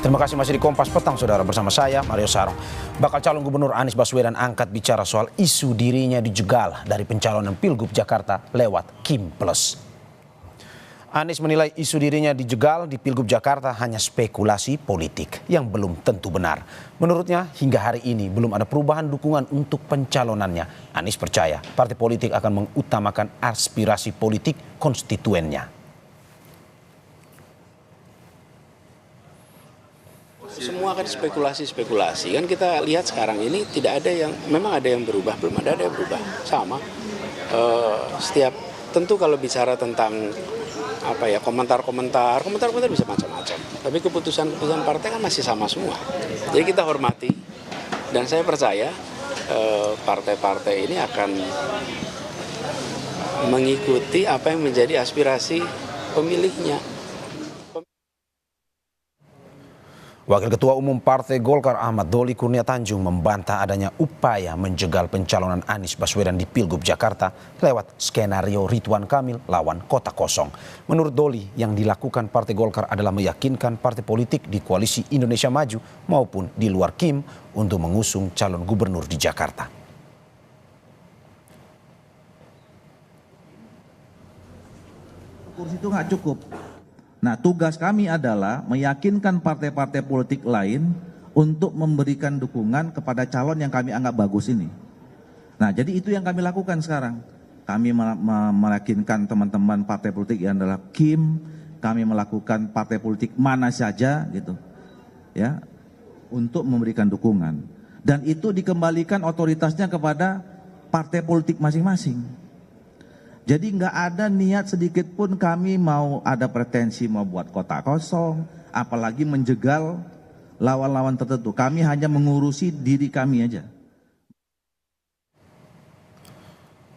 Terima kasih masih di Kompas Petang, saudara, bersama saya, Mario Sarong. Bakal calon gubernur Anies Baswedan angkat bicara soal isu dirinya dijegal dari pencalonan Pilgub Jakarta lewat Kim Plus. Anies menilai isu dirinya dijegal di Pilgub Jakarta hanya spekulasi politik yang belum tentu benar. Menurutnya, hingga hari ini belum ada perubahan dukungan untuk pencalonannya. Anies percaya partai politik akan mengutamakan aspirasi politik konstituennya. Semua kan spekulasi kan kita lihat sekarang ini tidak ada yang, memang ada yang berubah, belum ada yang berubah, sama. Setiap tentu kalau bicara tentang komentar bisa macam-macam, tapi keputusan partai kan masih sama semua. Jadi kita hormati dan saya percaya partai-partai ini akan mengikuti apa yang menjadi aspirasi pemilihnya. Wakil Ketua Umum Partai Golkar Ahmad Doli Kurnia Tanjung membantah adanya upaya menjegal pencalonan Anies Baswedan di Pilgub Jakarta lewat skenario Ridwan Kamil lawan kota kosong. Menurut Doli, yang dilakukan Partai Golkar adalah meyakinkan partai politik di Koalisi Indonesia Maju maupun di luar Kim untuk mengusung calon gubernur di Jakarta. Kursi itu nggak cukup. Nah, tugas kami adalah meyakinkan partai-partai politik lain untuk memberikan dukungan kepada calon yang kami anggap bagus ini. Nah, jadi itu yang kami lakukan sekarang. Kami meyakinkan teman-teman partai politik yang adalah Kim, kami melakukan partai politik mana saja gitu, ya, untuk memberikan dukungan. Dan itu dikembalikan otoritasnya kepada partai politik masing-masing. Jadi nggak ada niat sedikit pun kami mau ada pretensi mau buat kota kosong, apalagi menjegal lawan-lawan tertentu. Kami hanya mengurusi diri kami aja.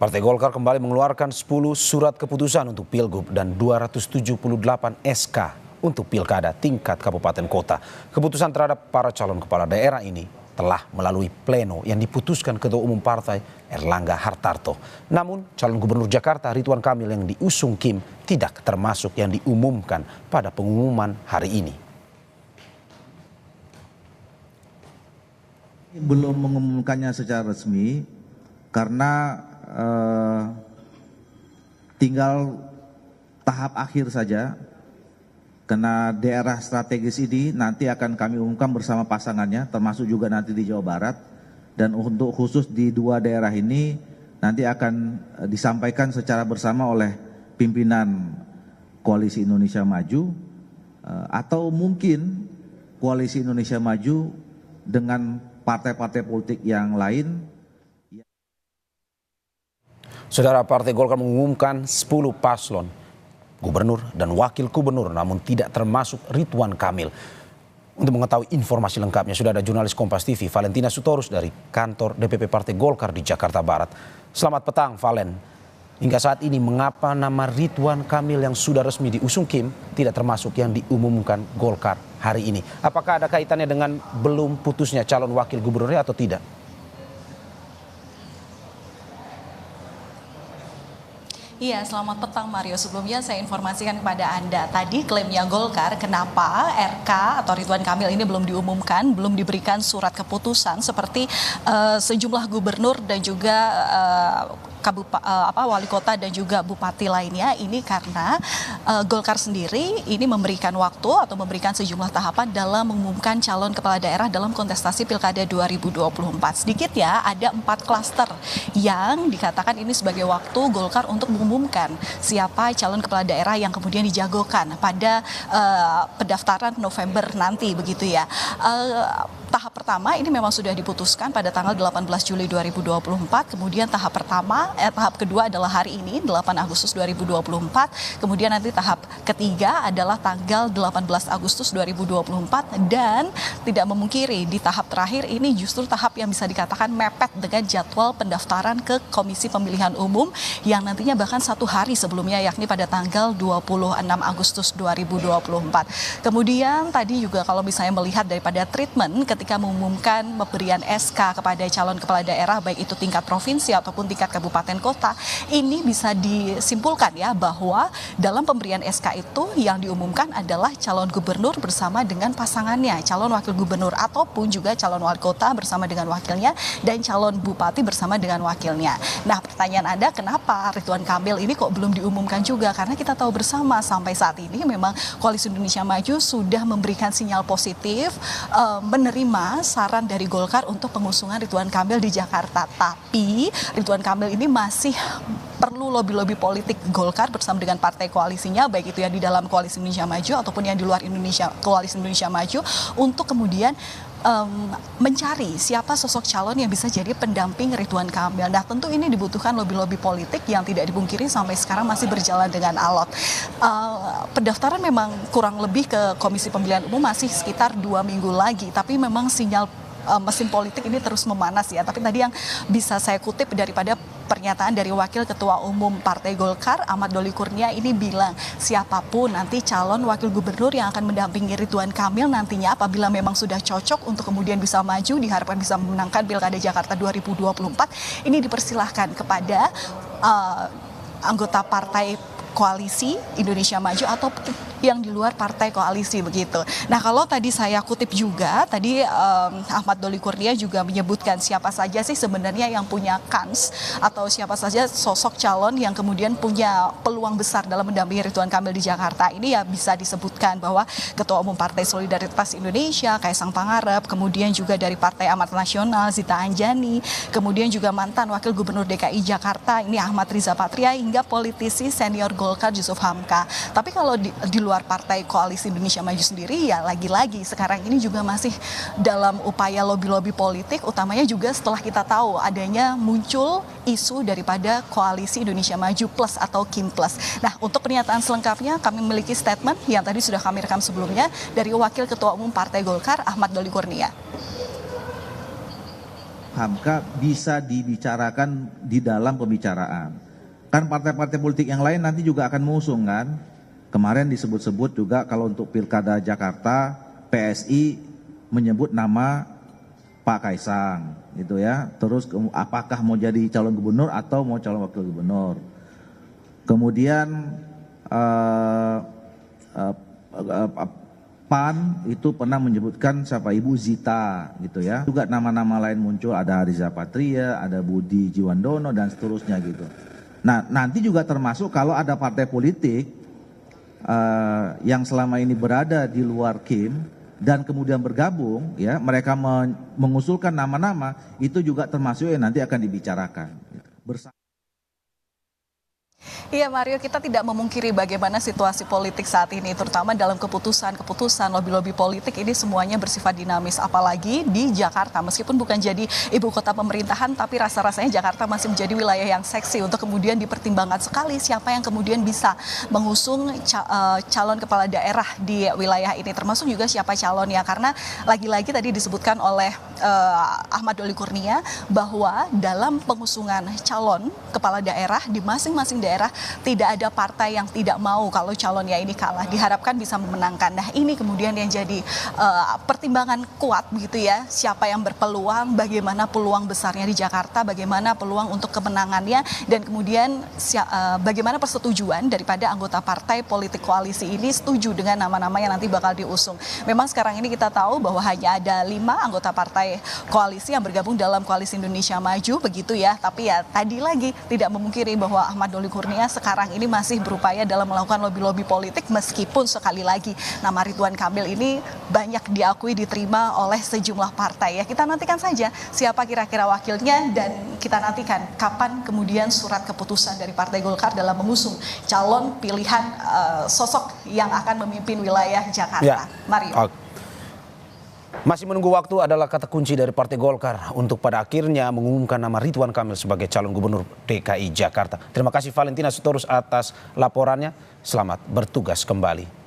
Partai Golkar kembali mengeluarkan 10 surat keputusan untuk Pilgub dan 278 SK untuk Pilkada tingkat kabupaten kota. Keputusan terhadap para calon kepala daerah ini telah melalui pleno yang diputuskan Ketua Umum Partai Erlangga Hartarto. Namun calon gubernur Jakarta Ridwan Kamil yang diusung Kim tidak termasuk yang diumumkan pada pengumuman hari ini. Belum mengumumkannya secara resmi karena tinggal tahap akhir saja. Karena daerah strategis ini nanti akan kami umumkan bersama pasangannya, termasuk juga nanti di Jawa Barat. Dan untuk khusus di 2 daerah ini nanti akan disampaikan secara bersama oleh pimpinan Koalisi Indonesia Maju, atau mungkin Koalisi Indonesia Maju dengan partai-partai politik yang lain. Saudara, Partai Golkar mengumumkan 10 paslon gubernur dan wakil gubernur, namun tidak termasuk Ridwan Kamil. Untuk mengetahui informasi lengkapnya sudah ada jurnalis Kompas TV Valentina Sutorus dari kantor DPP Partai Golkar di Jakarta Barat. Selamat petang, Valen. Hingga saat ini mengapa nama Ridwan Kamil yang sudah resmi diusung Kim tidak termasuk yang diumumkan Golkar hari ini? Apakah ada kaitannya dengan belum putusnya calon wakil gubernurnya atau tidak? Iya, selamat petang Mario. Sebelumnya saya informasikan kepada Anda, tadi klaimnya Golkar, kenapa RK atau Ridwan Kamil ini belum diumumkan, belum diberikan surat keputusan seperti sejumlah gubernur dan juga wali kota dan juga bupati lainnya. Ini karena Golkar sendiri ini memberikan waktu atau memberikan sejumlah tahapan dalam mengumumkan calon kepala daerah dalam kontestasi Pilkada 2024. Sedikitnya ada 4 klaster yang dikatakan ini sebagai waktu Golkar untuk mengumumkan siapa calon kepala daerah yang kemudian dijagokan pada pendaftaran November nanti, begitu ya. Tahap pertama ini memang sudah diputuskan pada tanggal 18 Juli 2024, kemudian tahap kedua adalah hari ini 8 Agustus 2024, kemudian nanti tahap ketiga adalah tanggal 18 Agustus 2024, dan tidak memungkiri di tahap terakhir ini justru tahap yang bisa dikatakan mepet dengan jadwal pendaftaran ke Komisi Pemilihan Umum yang nantinya bahkan 1 hari sebelumnya, yakni pada tanggal 26 Agustus 2024. Kemudian tadi juga kalau misalnya melihat daripada treatment ketika mengumumkan mengumumkan pemberian SK kepada calon kepala daerah baik itu tingkat provinsi ataupun tingkat kabupaten kota, ini bisa disimpulkan ya bahwa dalam pemberian SK itu yang diumumkan adalah calon gubernur bersama dengan pasangannya, calon wakil gubernur ataupun juga calon wali kota bersama dengan wakilnya dan calon bupati bersama dengan wakilnya. Nah, pertanyaan Anda, kenapa Ridwan Kamil ini kok belum diumumkan juga? Karena kita tahu bersama sampai saat ini memang Koalisi Indonesia Maju sudah memberikan sinyal positif menerima saran dari Golkar untuk pengusungan Ridwan Kamil di Jakarta. Tapi Ridwan Kamil ini masih perlu lobby-lobby politik Golkar bersama dengan partai koalisinya, baik itu yang di dalam Koalisi Indonesia Maju ataupun yang di luar Koalisi Indonesia Maju, untuk kemudian mencari siapa sosok calon yang bisa jadi pendamping Ridwan Kamil. Nah, tentu ini dibutuhkan lobby-lobby politik yang tidak dipungkiri sampai sekarang masih berjalan dengan alot. Pendaftaran memang kurang lebih ke Komisi Pemilihan Umum masih sekitar 2 minggu lagi, tapi memang sinyal mesin politik ini terus memanas ya. Tapi tadi yang bisa saya kutip daripada pernyataan dari Wakil Ketua Umum Partai Golkar, Ahmad Doli Kurnia, ini bilang siapapun nanti calon wakil gubernur yang akan mendampingi Ridwan Kamil nantinya apabila memang sudah cocok untuk kemudian bisa maju, diharapkan bisa memenangkan Pilkada Jakarta 2024, ini dipersilahkan kepada anggota partai Koalisi Indonesia Maju atau yang di luar partai koalisi begitu. Nah, kalau tadi saya kutip juga, tadi Ahmad Doli Kurnia juga menyebutkan siapa saja sih sebenarnya yang punya kans atau siapa saja sosok calon yang kemudian punya peluang besar dalam mendampingi Ridwan Kamil di Jakarta. Ini ya bisa disebutkan bahwa Ketua Umum Partai Solidaritas Indonesia, Kaisang Pangarep, kemudian juga dari Partai Amanat Nasional, Zita Anjani, kemudian juga mantan Wakil Gubernur DKI Jakarta, ini Ahmad Riza Patria, hingga politisi senior Golkar Yusuf Hamka. Tapi kalau di luar partai Koalisi Indonesia Maju sendiri, ya lagi-lagi sekarang ini juga masih dalam upaya lobby-lobby politik, utamanya juga setelah kita tahu adanya muncul isu daripada Koalisi Indonesia Maju Plus atau KIM Plus. Nah, untuk pernyataan selengkapnya kami memiliki statement yang tadi sudah kami rekam sebelumnya dari Wakil Ketua Umum Partai Golkar, Ahmad Doli Kurnia. Hamka bisa dibicarakan di dalam pembicaraan. Kan partai-partai politik yang lain nanti juga akan mengusung kan. Kemarin disebut-sebut juga kalau untuk Pilkada Jakarta, PSI menyebut nama Pak Kaisang gitu ya. Terus apakah mau jadi calon gubernur atau mau calon wakil gubernur. Kemudian PAN itu pernah menyebutkan siapa Ibu Zita gitu ya. Juga nama-nama lain muncul, ada Riza Patria, ada Budi Jiwandono dan seterusnya gitu. Nah, nanti juga termasuk kalau ada partai politik yang selama ini berada di luar KIM dan kemudian bergabung, ya mereka mengusulkan nama-nama, itu juga termasuk yang nanti akan dibicarakan bersama. Iya Mario, kita tidak memungkiri bagaimana situasi politik saat ini, terutama dalam keputusan lobby-lobby politik ini semuanya bersifat dinamis, apalagi di Jakarta. Meskipun bukan jadi ibu kota pemerintahan, tapi rasa-rasanya Jakarta masih menjadi wilayah yang seksi untuk kemudian dipertimbangkan sekali siapa yang kemudian bisa mengusung calon kepala daerah di wilayah ini, termasuk juga siapa calonnya. Karena lagi-lagi tadi disebutkan oleh Ahmad Doli Kurnia bahwa dalam pengusungan calon kepala daerah di masing-masing daerah tidak ada partai yang tidak mau kalau calonnya ini kalah, diharapkan bisa memenangkan. Nah, ini kemudian yang jadi pertimbangan kuat begitu ya, siapa yang berpeluang, bagaimana peluang besarnya di Jakarta, bagaimana peluang untuk kemenangannya, dan kemudian bagaimana persetujuan daripada anggota partai politik koalisi ini setuju dengan nama-nama yang nanti bakal diusung. Memang sekarang ini kita tahu bahwa hanya ada 5 anggota partai koalisi yang bergabung dalam Koalisi Indonesia Maju begitu ya, tapi ya tadi lagi tidak memungkiri bahwa Ahmad Doli Kurnia sekarang ini masih berupaya dalam melakukan lobby-lobby politik, meskipun sekali lagi nama Ridwan Kamil ini banyak diakui diterima oleh sejumlah partai ya. Kita nantikan saja siapa kira-kira wakilnya, dan kita nantikan kapan kemudian surat keputusan dari Partai Golkar dalam mengusung calon pilihan sosok yang akan memimpin wilayah Jakarta. Ya. Mario. Masih menunggu waktu adalah kata kunci dari Partai Golkar untuk pada akhirnya mengumumkan nama Ridwan Kamil sebagai calon gubernur DKI Jakarta. Terima kasih Valentina Sitorus atas laporannya. Selamat bertugas kembali.